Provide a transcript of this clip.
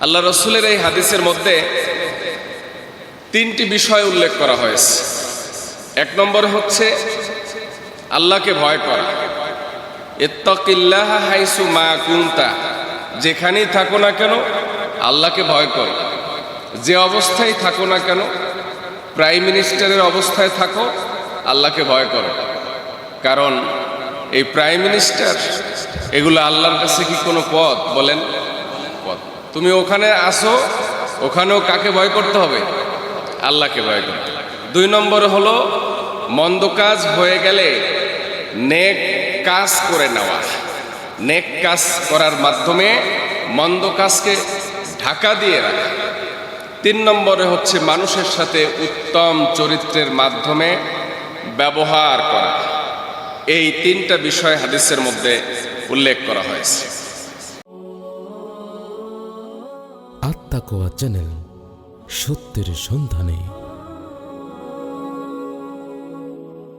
আল্লাহ রসুলের এই হাদিসের মধ্যে তিনটি বিষয় উল্লেখ করা হয়েছে। এক নম্বরে হচ্ছে আল্লাহকে ভয় করা। ইত্তাকিল্লাহ হাইসু মা কুনতা, যেখানেই থাকো না কেন আল্লাহকে ভয় করো। যে অবস্থায় থাকো না কেন, প্রাইম মিনিস্টারের অবস্থায় থাকো, আল্লাহকে ভয় করো। কারণ এই প্রাইম মিনিস্টার এগুলো আল্লাহর কাছে কি কোনো পদ? বলেন, পদ। তুমি ওখানে আসো, ওখানেও কাকে ভয় করতে হবে? আল্লাহকে ভয় করতে হবে। দুই নম্বরে হলো মন্দ কাজ হয়ে গেলে নেক কাজ করে নেওয়া, নেক কাজ করার মাধ্যমে মন্দ কাজকে ঢাকা দিয়ে রাখা। তিন নম্বরে হচ্ছে মানুষের সাথে উত্তম চরিত্রের মাধ্যমে ব্যবহার করা। এই তিনটা বিষয় হাদিসের মধ্যে উল্লেখ করা হয়েছে। আত্মাকোয়া চ্যানেল, সত্যের সন্ধানে।